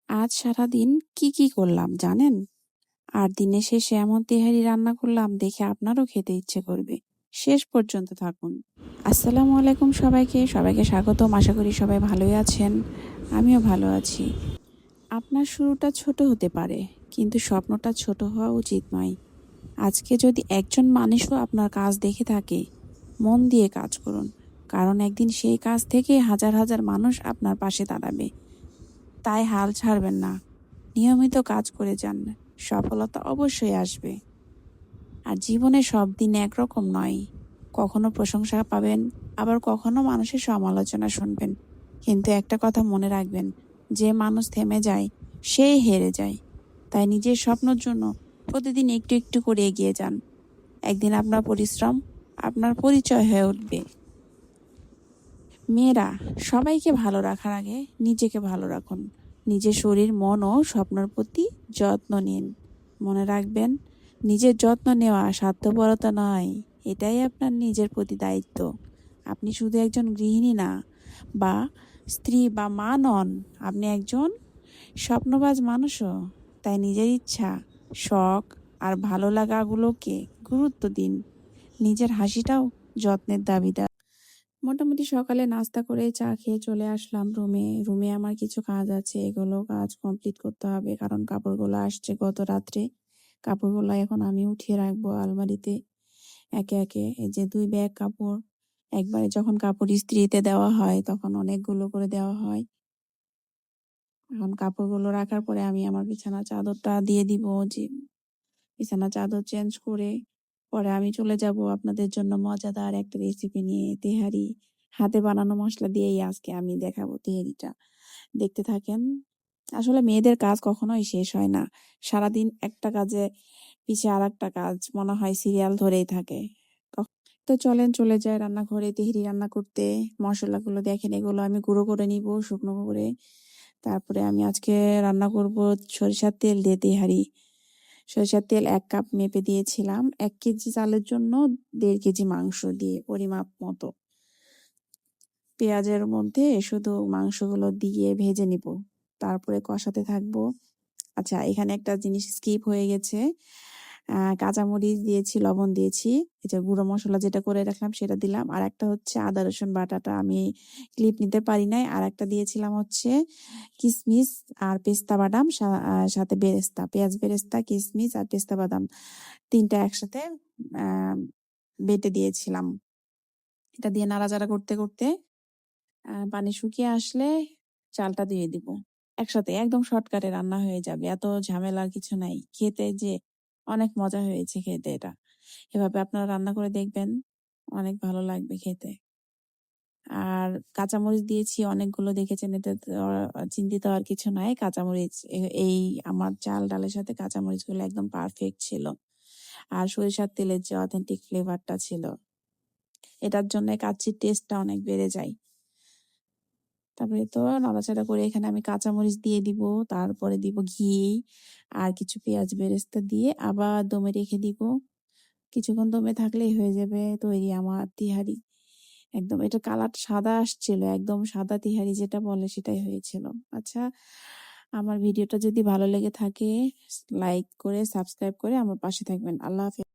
আজ সারাদিন কি করলাম জানেন? আর দিনের শেষে এমন তেহারি রান্না করলাম দেখে আপনারও খেতে ইচ্ছে করবে। শেষ পর্যন্ত থাকুন। আসসালামু আলাইকুম সবাইকে স্বাগতম। আশা করি সবাই ভালোই আছেন। আমিও ভালো আছি। আপনার শুরুটা ছোট হতে পারে, কিন্তু স্বপ্নটা ছোট হওয়া উচিত নয়। আজকে যদি একজন মানুষও আপনার কাজ দেখে থাকে, মন দিয়ে কাজ করুন, কারণ একদিন সেই কাজ থেকে হাজার হাজার মানুষ আপনার পাশে দাঁড়াবে। তাই হাল ছাড়বেন না, নিয়মিত কাজ করে যান, সফলতা অবশ্যই আসবে। আর জীবনে সব দিন একরকম নয়, কখনো প্রশংসা পাবেন, আবার কখনো মানুষের সমালোচনা শুনবেন। কিন্তু একটা কথা মনে রাখবেন, যে মানুষ থেমে যায় সেই হেরে যায়। তাই নিজের স্বপ্নের জন্য প্রতিদিন একটু একটু করে এগিয়ে যান। একদিন আপনার পরিশ্রম আপনার পরিচয় হয়ে উঠবে। মেয়েরা, সবাইকে ভালো রাখার আগে নিজেকে ভালো রাখুন। নিজের শরীর, মন ও স্বপ্নের প্রতি যত্ন নিন। মনে রাখবেন, নিজের যত্ন নেওয়া স্বার্থপরতা নয়, এটাই আপনার নিজের প্রতি দায়িত্ব। আপনি শুধু একজন গৃহিণী না, বা স্ত্রী বা মা নন, আপনি একজন স্বপ্নবাজ মানুষও। তাই নিজের ইচ্ছা, শখ আর ভালো লাগাগুলোকে গুরুত্ব দিন। নিজের হাসিটাও যত্নের দাবিদার। মোটামুটি সকালে নাস্তা করে চা খেয়ে চলে আসলাম রুমে আমার কিছু কাজ আছে, এগুলো কাজ কমপ্লিট করতে হবে, কারণ কাপড়গুলো আসছে গত রাত্রে। কাপড়গুলো এখন আমি উঠিয়ে রাখবো আলমারিতে একে একে। এই যে 2 ব্যাগ কাপড়, একবারে যখন কাপড় ইস্ত্রিতে দেওয়া হয় তখন অনেকগুলো করে দেওয়া হয়। এখন কাপড়গুলো রাখার পরে আমি আমার বিছানা চাদরটা দিয়ে দিব, যে বিছানা চাদর চেঞ্জ করে পরে আমি চলে যাব আপনাদের জন্য মজাদার একটা রেসিপি নিয়ে। তেহারি হাতে বানানো মশলা দিয়েই আজকে আমি দেখাবো তেহারিটা। দেখতে থাকেন। আসলে মেয়েদের কাজ কখনোই শেষ হয় না। সারাদিন একটা কাজে পিছে আর একটা কাজ মনে হয় সিরিয়াল ধরেই থাকে। তো চলেন চলে যায় রান্নাঘরে তেহারি রান্না করতে। মশলাগুলো দেখেন, এগুলো আমি গুঁড়ো করে নিব শুকনো করে। তারপরে আমি আজকে রান্না করব সরিষার তেল দিয়ে তেহারি। সরিষার তেল 1 কাপ মেপে দিয়েছিলাম। 1 কেজি চালের জন্য 1.5 কেজি মাংস দিয়ে পরিমাপ মতো। পেঁয়াজের মধ্যে শুধু মাংসগুলো দিয়ে ভেজে নিব, তারপরে কষাতে থাকবো। আচ্ছা, এখানে একটা জিনিস স্কিপ হয়ে গেছে। কাঁচামরিচ দিয়েছি, লবণ দিয়েছি, এটা গুঁড়ো মশলা যেটা করে রাখলাম সেটা দিলাম। আর একটা হচ্ছে আদা রসুন বাটাটা আমি ক্লিপ নিতে পারি নাই। আর একটা দিয়েছিলাম হচ্ছে কিশমিশ আর পেস্তা বাদাম, সাথে বেরেস্তা, পেঁয়াজ বেরেস্তা, কিশমিশ আর পেস্তা বাদাম 3টা একসাথে বেটে দিয়েছিলাম। এটা দিয়ে নাড়াচাড়া করতে করতে পানি শুকিয়ে আসলে চালটা দিয়ে দিব একসাথে। একদম শর্টকাটে রান্না হয়ে যাবে, এত ঝামেলার কিছু নাই। খেতে যে অনেক মজা হয়েছে খেতে এটা। এভাবে আপনারা রান্না করে দেখবেন, অনেক ভালো লাগবে খেতে। আর কাঁচামরিচ দিয়েছি অনেকগুলো, দেখেছেন, এতে চিন্তিত আর কিছু নাই। কাঁচামরিচ এই আমার চাল ডালের সাথে কাঁচামরিচ গুলো একদম পারফেক্ট ছিল। আর সরিষার তেলের যে অথেন্টিক ফ্লেভারটা ছিল, এটার জন্য কাচ্চির টেস্টটা অনেক বেড়ে যায়। তারপরে তো নাড়াচাড়া করে এখানে আমি কাঁচামরিচ দিয়ে দিব, তারপরে দিব ঘি আর কিছু পেঁয়াজ বেরেস্তা দিয়ে আবার দমে রেখে দিব। কিছুক্ষণ দমে থাকলেই হয়ে যাবে তৈরি আমার তিহারি। একদম এটা কালার সাদা আসছিল, একদম সাদা তিহারি যেটা বলে সেটাই হয়েছিল। আচ্ছা, আমার ভিডিওটা যদি ভালো লেগে থাকে লাইক করে সাবস্ক্রাইব করে আমার পাশে থাকবেন। আল্লাহ হাফেজ।